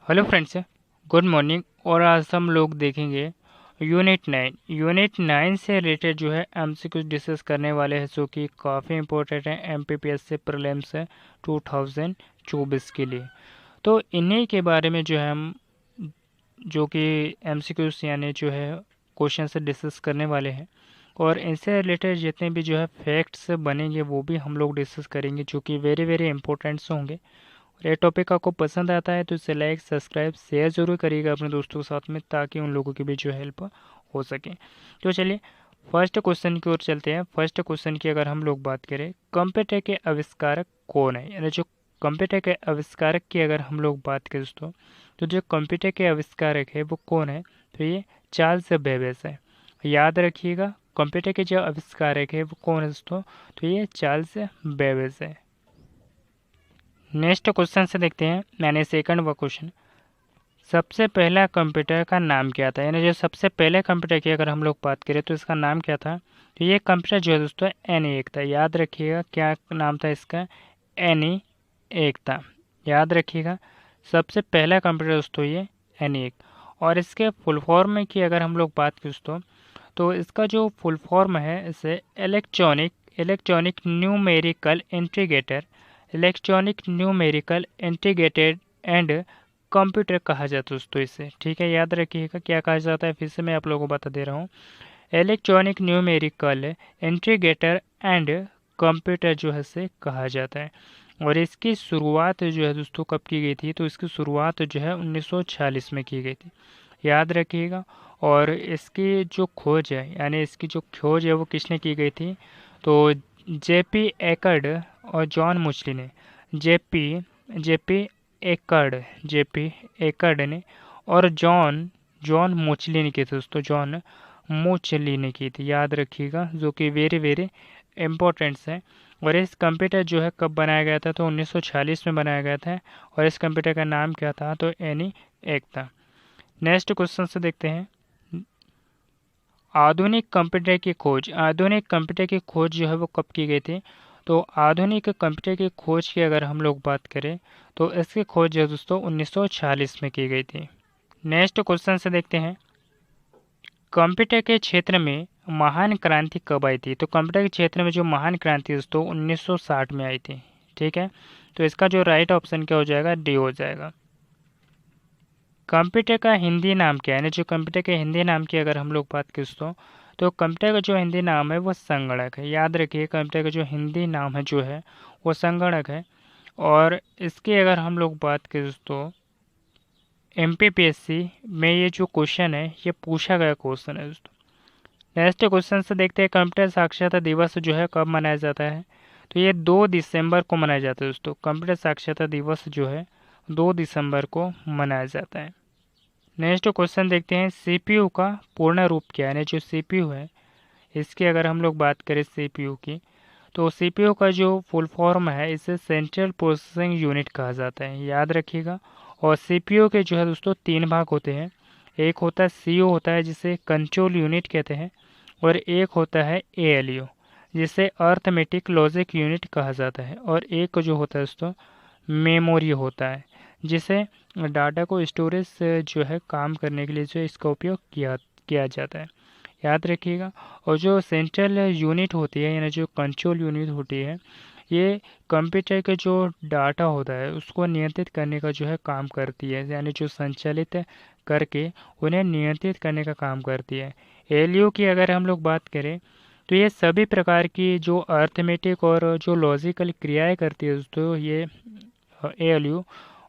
Hello friends, good morning. और आज हम लोग देखेंगे यूनिट 9 से रिलेटेड जो है एमसीक्यू डिस्कस करने वाले हैं, जो कि काफ़ी इंपॉर्टेंट है एमपीपीएस से प्रीलिम्स है 2024 के लिए। तो इन्हीं के बारे में जो है हम जो कि एमसीक्यूज यानी जो है क्वेश्चन से डिस्कस करने वाले हैं। और इनसे रिलेटेड जितने भी जो है फैक्ट्स बनेंगे वो भी हम लोग डिस्कस करेंगे, जो कि वेरी वेरी इंपॉर्टेंट्स होंगे। ये टॉपिक आपको पसंद आता है तो इसे लाइक सब्सक्राइब शेयर जरूर करिएगा अपने दोस्तों के साथ में, ताकि उन लोगों की भी जो हेल्प हो सके। तो चलिए फर्स्ट क्वेश्चन की ओर चलते हैं। फर्स्ट क्वेश्चन की अगर हम लोग बात करें, कंप्यूटर के आविष्कारक कौन है, यानी जो कंप्यूटर के आविष्कारक की अगर हम लोग बात करें दोस्तों, तो जो कंप्यूटर के आविष्कारक है वो कौन है, तो ये चार्ल्स बेबेज है। याद रखिएगा, कंप्यूटर के जो आविष्कारक है वो कौन है दोस्तों, तो ये चार्ल्स बेबेज है। नेक्स्ट क्वेश्चन से देखते हैं, यानी सेकंड वो क्वेश्चन, सबसे पहला कंप्यूटर का नाम क्या था, यानी जो सबसे पहले कंप्यूटर की अगर हम लोग बात करें तो इसका नाम क्या था। तो ये कंप्यूटर जो है दोस्तों ENIAC था। याद रखिएगा क्या नाम था इसका, ENIAC था। याद रखिएगा सबसे पहला कंप्यूटर दोस्तों ये ENIAC। और इसके फुल फॉर्म की अगर हम लोग बात करें दोस्तों, तो इसका जो फुल फॉर्म है इसे electronic numerical integrator, electronic numerical integrated and computer कहा जाता है दोस्तों इसे। ठीक है, याद रखिएगा क्या कहा जाता है, फिर से मैं आप लोगों को बता दे रहा हूँ। Electronic numerical integrator and computer जो है से कहा जाता है। और इसकी शुरुआत जो है दोस्तों कब की गई थी, तो इसकी शुरुआत जो है 1946 में की गई थी। याद रखिएगा। और इसकी जो खोज है, यानी इसकी जो खोज है वो किसने की गई थी, तो जेपी एकर्ड और जॉन मुचली ने। जेपी जेपी जेपी एकर्ड ने और जॉन जॉन मुचली ने की थी दोस्तों, जॉन मुचली ने की थी। याद रखिएगा, जो कि वेरी वेरी इम्पोर्टेंट्स है। और इस कंप्यूटर जो है कब बनाया गया था, तो 1946 में बनाया गया था। और इस कंप्यूटर का नाम क्या था, तो ENIAC था। नेक्स्ट क्वेश्चन से देखते हैं, आधुनिक कंप्यूटर की खोज जो है वो कब की गई थी। तो आधुनिक कंप्यूटर की खोज की अगर हम लोग बात करें तो इसकी खोज जो है दोस्तों 1946 में की गई थी। नेक्स्ट क्वेश्चन से देखते हैं, कंप्यूटर के क्षेत्र में महान क्रांति कब आई थी। तो कंप्यूटर के क्षेत्र में जो महान क्रांति दोस्तों 1960 में आई थी। ठीक है, तो इसका जो राइट ऑप्शन क्या हो जाएगा, डी हो जाएगा। कंप्यूटर का हिंदी नाम क्या है, यानी जो कंप्यूटर के हिंदी नाम की अगर हम लोग बात करें दोस्तों, तो कंप्यूटर का जो हिंदी नाम है वो संगणक है। याद रखिए कंप्यूटर का जो हिंदी नाम है जो है वो संगणक है। और इसकी अगर हम लोग बात करें दोस्तों, एमपीपीएससी में ये जो क्वेश्चन है ये पूछा गया क्वेश्चन है दोस्तों। नेक्स्ट क्वेश्चन से देखते हैं, कंप्यूटर साक्षरता दिवस जो है कब मनाया जाता है। तो ये 2 दिसंबर को मनाया जाता है दोस्तों। कंप्यूटर साक्षरता दिवस जो है 2 दिसंबर को मनाया जाता है। नेक्स्ट क्वेश्चन देखते हैं, सीपीयू का पूर्ण रूप क्या है, यानी जो सीपीयू है इसकी अगर हम लोग बात करें सीपीयू की, तो सीपीयू का जो फुल फॉर्म है इसे सेंट्रल प्रोसेसिंग यूनिट कहा जाता है। याद रखिएगा। और सीपीयू के जो है दोस्तों 3 भाग होते हैं। एक होता है सीयू होता है जिसे कंट्रोल यूनिट कहते हैं, और एक होता है एएलयू जिसे अर्थमेटिक लॉजिक यूनिट कहा जाता है, और एक जो होता है दोस्तों मेमोरी होता है, जिसे डाटा को स्टोरेज से जो है काम करने के लिए जो इसका उपयोग किया किया जाता है। याद रखिएगा। और जो सेंट्रल यूनिट होती है, यानी जो कंट्रोल यूनिट होती है, ये कंप्यूटर के जो डाटा होता है उसको नियंत्रित करने का जो है काम करती है, यानी जो संचालित करके उन्हें नियंत्रित करने का काम करती है। एलयू की अगर हम लोग बात करें तो ये सभी प्रकार की जो अर्थमेटिक और जो लॉजिकल क्रियाएं करती है दोस्तों ये एएलयू।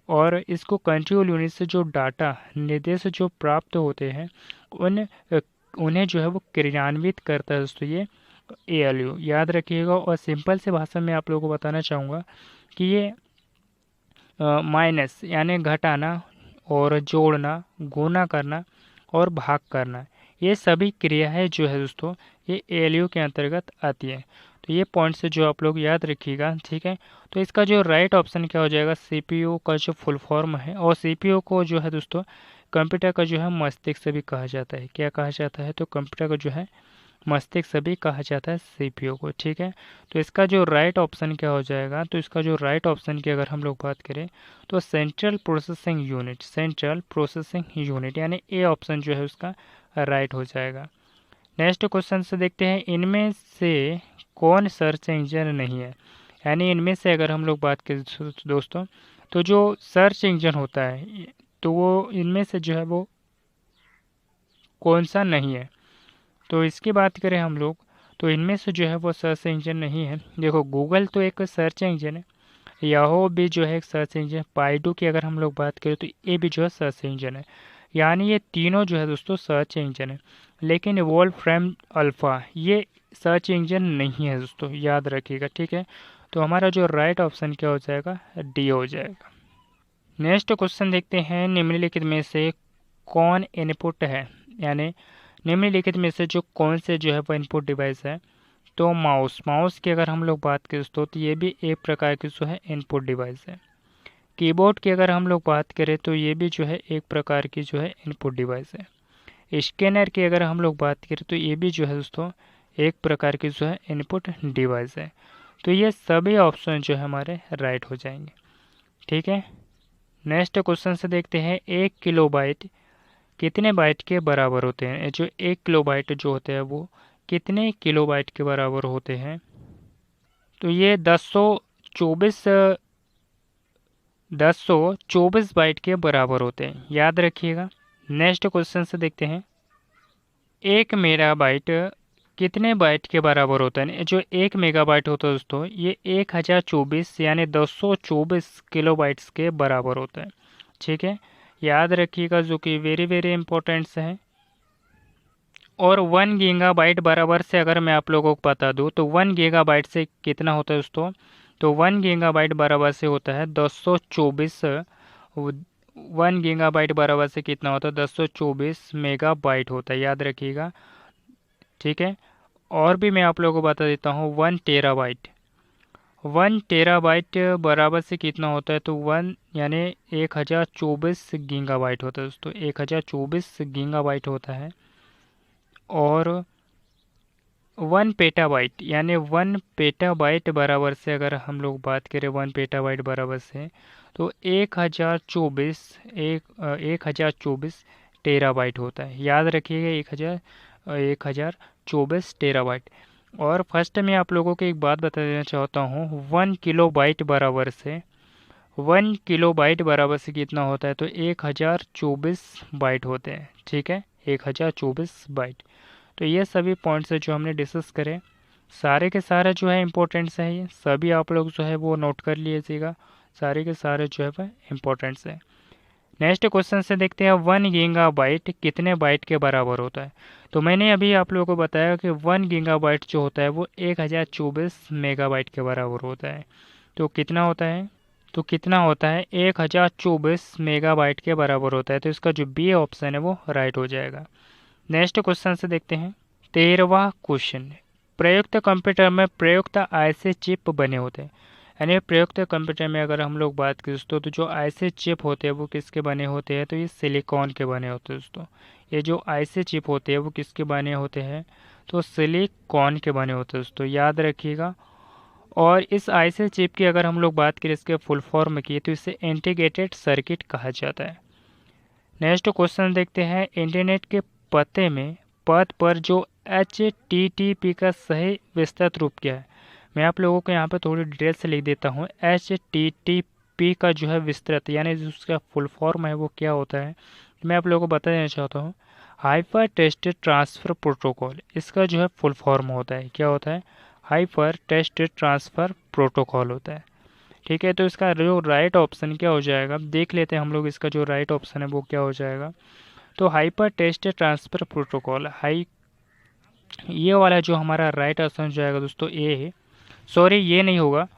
और इसको कंट्रोल यूनिट से जो डाटा निर्देश जो प्राप्त होते हैं उन उन्हें जो है वो क्रियान्वित करता है दोस्तों ये एएलयू। याद रखिएगा। और सिंपल से भाषा में आप लोगों को बताना चाहूँगा कि ये माइनस यानी घटाना और जोड़ना, गुणा करना और भाग करना, ये सभी क्रियाएं जो है दोस्तों ये एएलयू के अंतर्गत आती है। तो ये पॉइंट्स जो आप लोग याद रखिएगा। ठीक है, तो इसका जो राइट ऑप्शन क्या हो जाएगा, सीपीयू का जो फुल फॉर्म है। और सीपीयू को जो है दोस्तों कंप्यूटर का जो है मस्तिष्क भी कहा जाता है। क्या कहा जाता है, तो कंप्यूटर का जो है मस्तिष्क भी कहा जाता है सीपीयू को। ठीक है, तो इसका जो राइट ऑप्शन क्या हो जाएगा, तो इसका जो राइट ऑप्शन की अगर हम लोग बात करें तो central processing unit, central processing unit यानी ए ऑप्शन जो है उसका राइट हो जाएगा। नेक्स्ट क्वेश्चन से देखते हैं, इनमें से कौन सर्च इंजन नहीं है। यानी इनमें से अगर हम लोग बात करें दोस्तों, तो जो सर्च इंजन होता है तो वो इनमें से जो है वो कौन सा नहीं है। तो इसकी बात करें हम लोग, तो इनमें से जो है वो सर्च इंजन नहीं है। देखो, गूगल तो एक सर्च इंजन है, याहो भी जो है एक सर्च इंजन, बाइडू की अगर हम लोग बात करें तो ये भी जो है सर्च इंजन है। यानी ये तीनों जो है दोस्तों सर्च इंजन है। लेकिन वोल्फ्रेम अल्फ़ा ये सर्च इंजन नहीं है दोस्तों, याद रखिएगा। ठीक है, तो हमारा जो राइट ऑप्शन क्या हो जाएगा, डी हो जाएगा। नेक्स्ट क्वेश्चन देखते हैं, निम्नलिखित में से कौन इनपुट है। यानी निम्नलिखित में से जो कौन से जो है वो इनपुट डिवाइस है। तो माउस, माउस की अगर हम लोग बात करें दोस्तों तो ये भी एक प्रकार की जो है इनपुट डिवाइस है। कीबोर्ड की अगर हम लोग बात करें तो ये भी जो है एक प्रकार की जो है इनपुट डिवाइस है। स्कैनर की अगर हम लोग बात करें तो ये भी जो है दोस्तों एक प्रकार की जो है इनपुट डिवाइस है। तो ये सभी ऑप्शन जो है हमारे राइट हो जाएंगे। ठीक है, नेक्स्ट क्वेश्चन से देखते हैं, 1 किलोबाइट कितने बाइट के बराबर होते हैं। जो 1 किलोबाइट जो होते हैं वो कितने किलोबाइट के बराबर होते हैं। तो ये 1024 बाइट के बराबर होते हैं, याद रखिएगा। नेक्स्ट क्वेश्चन से देखते हैं, 1 मेगाबाइट कितने बाइट के बराबर होता है। जो 1 मेगाबाइट होता है दोस्तों ये 1024 यानी 224 किलोबाइट्स के बराबर होता है। ठीक है, याद रखिएगा, जो कि वेरी वेरी इंपॉर्टेंट है। और 1 गीगाबाइट बराबर से अगर मैं आप लोगों को बता दूं तो 1 गीगाबाइट से कितना होता है दोस्तों। तो 1 गीगाबाइट बराबर से होता है 224। 1 गीगाबाइट बराबर से कितना होता है, 224 मेगाबाइट होता है, याद रखिएगा। ठीक है, और भी मैं आप लोगों को बता देता हूँ, 1 टेराबाइट, 1 टेराबाइट बराबर से कितना होता है। तो 1 यानी 1024 गीगाबाइट होता है दोस्तों, 1024 गीगाबाइट होता है। और 1 पेटाबाइट यानी 1 पेटाबाइट बराबर से अगर हम लोग बात करें 1 पेटाबाइट बराबर से, तो 1024 टेराबाइट होता है, याद रखिएगा। 1024 टेराबाइट। और फर्स्ट में आप लोगों को एक बात बता देना चाहता हूँ, 1 किलोबाइट बराबर से कितना होता है। तो 1024 बाइट होते हैं। ठीक है, 1024 बाइट। तो ये सभी पॉइंट्स है जो हमने डिस्कस करें, सारे के सारे जो है इम्पोर्टेंट्स है, ये सभी आप लोग जो है वो नोट कर लीजिएगा, सारे के सारे जो है वह इम्पोर्टेंट्स है। नेक्स्ट क्वेश्चन से देखते हैं, 1 गीगाबाइट कितने बाइट के बराबर होता है। तो मैंने अभी आप लोगों को बताया कि 1 गीगाबाइट जो होता है वो 1024 मेगाबाइट के बराबर होता है। तो कितना होता है, 1024 मेगाबाइट के बराबर होता है। तो इसका जो बी ऑप्शन है वो राइट हो जाएगा। नेक्स्ट क्वेश्चन से देखते हैं, 13वां क्वेश्चन, प्रयुक्त कंप्यूटर में प्रयुक्त ऐसे चिप बने होते हैं। यानी प्रयुक्त कंप्यूटर में अगर हम लोग बात करें दोस्तों, तो जो ऐसे चिप होते हैं वो किसके बने होते हैं। तो ये सिलिकॉन के बने होते हैं दोस्तों। ये जो ऐसे चिप होते हैं वो किसके बने होते हैं, तो सिलिकॉन के बने होते हैं दोस्तों, याद रखिएगा। और इस ऐसे चिप की अगर हम लोग बात करें इसके फुल फॉर्म की, तो इसे इंटीग्रेटेड सर्किट कहा जाता है। नेक्स्ट क्वेश्चन देखते हैं, इंटरनेट के पते में पद पर जो HTTP का सही विस्तृत रूप क्या है। मैं आप लोगों को यहाँ पर थोड़ी डिटेल से लिख देता हूँ। HTTP का जो है विस्तृत यानी जो उसका फुल फॉर्म है वो क्या होता है, मैं आप लोगों को बता देना चाहता हूँ। हाइपर टेक्स्ट ट्रांसफ़र प्रोटोकॉल, इसका जो है फुल फॉर्म होता है, क्या होता है, हाइपर टेक्स्ट ट्रांसफ़र प्रोटोकॉल होता है। ठीक है, तो इसका जो राइट ऑप्शन क्या हो जाएगा, देख लेते हैं हम लोग, इसका जो राइट ऑप्शन है वो क्या हो जाएगा। तो हाइपर टेक्स्ट ट्रांसफ़र प्रोटोकॉल, ये वाला जो हमारा राइट ऑप्शन हो जाएगा दोस्तों ए है। सॉरी, ये नहीं होगा,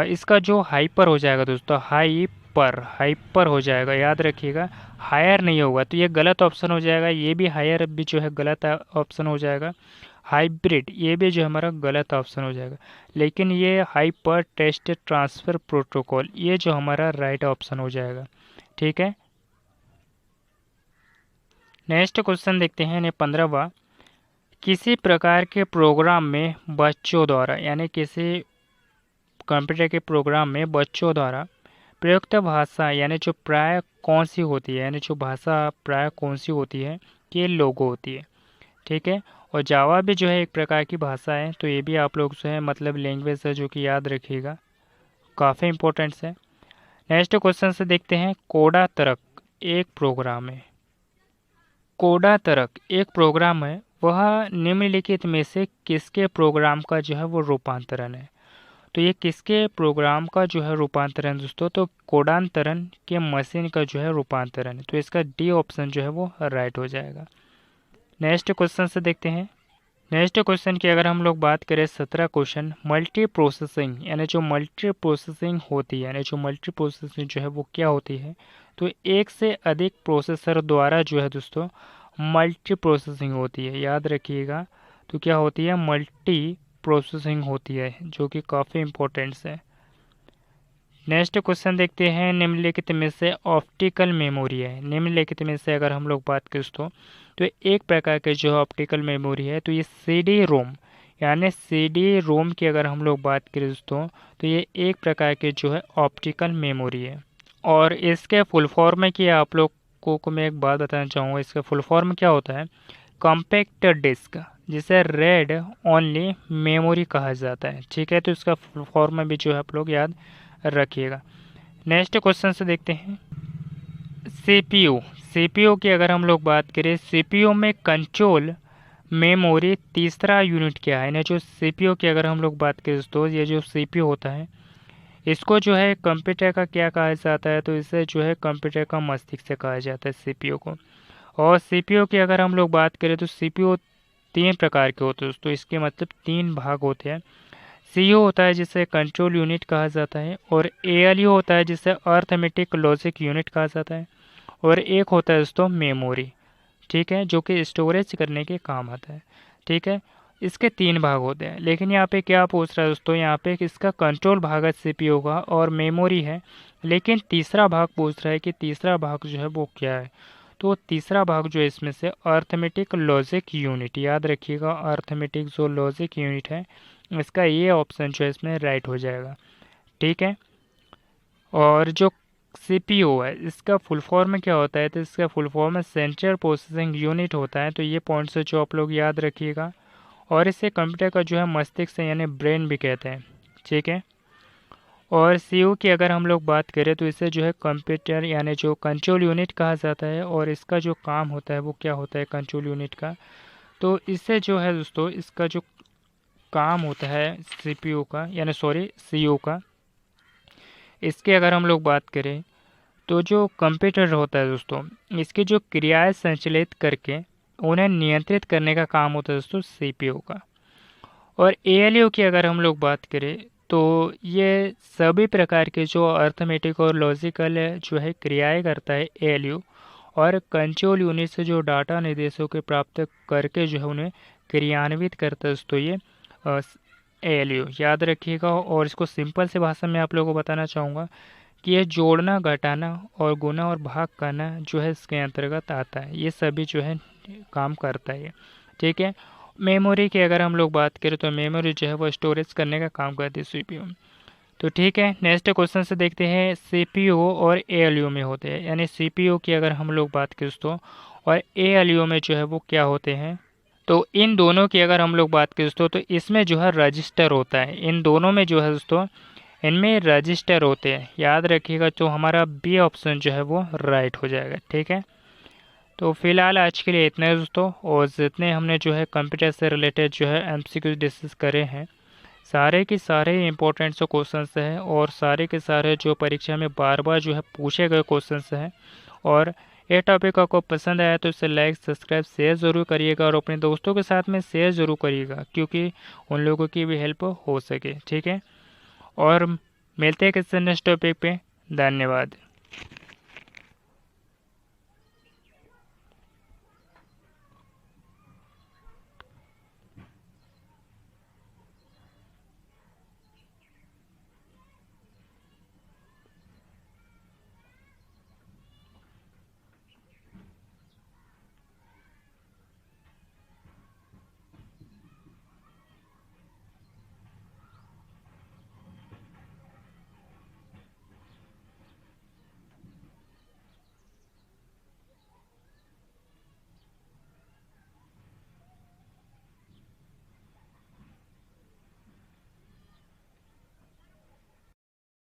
इसका जो हाइपर हो जाएगा दोस्तों, हाइपर हो जाएगा, याद रखिएगा, हायर नहीं होगा। तो ये गलत ऑप्शन हो जाएगा, ये भी हायर भी जो है गलत ऑप्शन हो जाएगा। हाइब्रिड ये भी जो हमारा गलत ऑप्शन हो जाएगा। लेकिन ये हाइपर टेक्स्ट ट्रांसफ़र प्रोटोकॉल ये जो हमारा राइट ऑप्शन हो जाएगा। ठीक है, नेक्स्ट क्वेश्चन देखते हैं 15वां, किसी प्रकार के प्रोग्राम में बच्चों द्वारा, यानी किसी कंप्यूटर के प्रोग्राम में बच्चों द्वारा प्रयुक्त भाषा, यानी जो प्राय कौन सी होती है, यानी जो भाषा प्राय कौन सी होती है, ये लोगो होती है। ठीक है। और जावा भी जो है एक प्रकार की भाषा है, तो ये भी आप लोग जो है मतलब लैंग्वेज है जो कि याद रखिएगा, काफ़ी इंपॉर्टेंट है। नेक्स्ट क्वेश्चन से देखते हैं, कोडा तर्क एक प्रोग्राम है। कोडा तर्क एक प्रोग्राम है, वह निम्नलिखित में से किसके प्रोग्राम का जो है वो रूपांतरण है। तो ये किसके प्रोग्राम का जो है रूपांतरण दोस्तों, तो कोडांतरण के मशीन का जो है रूपांतरण है। तो इसका डी ऑप्शन जो है वो राइट हो जाएगा। नेक्स्ट क्वेश्चन से देखते हैं। नेक्स्ट क्वेश्चन की अगर हम लोग बात करें 17 क्वेश्चन, मल्टी प्रोसेसिंग, यानी जो मल्टी प्रोसेसिंग होती है, यानी जो मल्टी प्रोसेसिंग जो है वो क्या होती है, तो एक से अधिक प्रोसेसर द्वारा जो है दोस्तों मल्टी प्रोसेसिंग होती है, याद रखिएगा। तो क्या होती है, मल्टी प्रोसेसिंग होती है, जो कि काफ़ी इम्पोर्टेंट है। नेक्स्ट क्वेश्चन देखते हैं, निम्नलिखित में से ऑप्टिकल मेमोरी है। निम्नलिखित में से अगर हम लोग बात करें दोस्तों, तो एक प्रकार के जो ऑप्टिकल मेमोरी है, तो ये सीडी रोम, यानी सीडी रोम की अगर हम लोग बात करें दोस्तों, तो ये एक प्रकार के जो है ऑप्टिकल मेमोरी है। और इसके फुल फॉर्म की आप लोग को मैं एक बात बताना चाहूँगा, इसका फुल फॉर्म क्या होता है, कॉम्पैक्ट डिस्क, जिसे रेड ओनली मेमोरी कहा जाता है। ठीक है, तो इसका फुल फॉर्म भी जो है आप लोग याद रखिएगा। नेक्स्ट क्वेश्चन से देखते हैं, सीपीयू। सीपीयू की अगर हम लोग बात करें, सीपीयू में कंट्रोल मेमोरी तीसरा यूनिट क्या है। ना जो सीपीयू की अगर हम लोग बात करें दोस्तों, ये जो सीपीयू होता है, इसको जो है कंप्यूटर का क्या कहा जाता है, तो इसे जो है कंप्यूटर का मस्तिष्क कहा जाता है सीपीयू को। और सीपीयू की अगर हम लोग बात करें, तो सीपीयू तीन प्रकार के होते हैं दोस्तों, इसके मतलब तीन भाग होते हैं। सीयू होता है जिसे कंट्रोल यूनिट कहा जाता है, और एएलयू होता है जिसे अर्थमेटिक लॉजिक यूनिट कहा जाता है, और एक होता है दोस्तों मेमोरी। ठीक है, जो कि स्टोरेज करने के काम आता है। ठीक है, इसके तीन भाग होते हैं, लेकिन यहाँ पे क्या पूछ रहा है दोस्तों, यहाँ पे इसका कंट्रोल भाग है सीपीयू का और मेमोरी है, लेकिन तीसरा भाग पूछ रहा है कि तीसरा भाग जो है वो क्या है। तो तीसरा भाग जो है इसमें से अर्थमेटिक लॉजिक यूनिट, याद रखिएगा, अर्थमेटिक जो लॉजिक यूनिट है, इसका ये ऑप्शन जो है इसमें राइट हो जाएगा। ठीक है। और जो सीपीयू है, इसका फुल फॉर्म क्या होता है, तो इसका full form central processing unit होता है। तो ये पॉइंट्स है जो आप लोग याद रखिएगा, और इसे कंप्यूटर का जो है मस्तिष्क यानी ब्रेन भी कहते हैं। ठीक है। और सीयू की अगर हम लोग बात करें, तो इसे जो है कंप्यूटर यानी जो कंट्रोल यूनिट कहा जाता है, और इसका जो काम होता है वो क्या होता है कंट्रोल यूनिट का, तो इससे जो है दोस्तों इसका जो काम होता है सीपीयू का, यानी सॉरी सीयू का, इसके अगर हम लोग बात करें, तो जो कंप्यूटर होता है दोस्तों, इसकी जो क्रियाएं संचालित करके उन्हें नियंत्रित करने का काम होता है दोस्तों सीपीयू का। और एएलयू की अगर हम लोग बात करें, तो ये सभी प्रकार के जो अर्थमेटिक और लॉजिकल जो है क्रियाएं करता है एएलयू, और कंट्रोल यूनिट से जो डाटा निर्देशों के प्राप्त करके जो है उन्हें क्रियान्वित करता है दोस्तों ये एएलयू, याद रखिएगा। और इसको सिंपल से भाषा में आप लोगों को बताना चाहूँगा कि ये जोड़ना, घटाना और गुना और भाग करना जो है इसके अंतर्गत आता है, ये सभी जो है काम करता है। ठीक है। मेमोरी की अगर हम लोग बात करें, तो मेमोरी जो है वो स्टोरेज करने का काम करती है सीपीयू। तो ठीक है, नेक्स्ट क्वेश्चन से देखते हैं, सीपीयू और एएलयू में होते हैं, यानी सीपीयू की अगर हम लोग बात करें दोस्तों, और एएलयू में जो है वो क्या होते हैं, तो इन दोनों की अगर हम लोग बात करें दोस्तों, तो इसमें जो है रजिस्टर होता है, इन दोनों में जो है दोस्तों इनमें रजिस्टर होते हैं, याद रखिएगा। तो हमारा बी ऑप्शन जो है वो राइट हो जाएगा। ठीक है। तो फिलहाल आज के लिए इतना है दोस्तों, और जितने हमने जो है कंप्यूटर से रिलेटेड जो है एमसीक्यू डिस्कस करे हैं, सारे के सारे इंपॉर्टेंट जो क्वेश्चंस हैं, और सारे के सारे जो परीक्षा में बार बार जो है पूछे गए क्वेश्चंस हैं। और ये टॉपिक आपको पसंद आया तो इसे लाइक, सब्सक्राइब, शेयर ज़रूर करिएगा, और अपने दोस्तों के साथ में शेयर ज़रूर करिएगा, क्योंकि उन लोगों की भी हेल्प हो सके। ठीक है। और मिलते हैं किसी नेक्स्ट टॉपिक पे। धन्यवाद।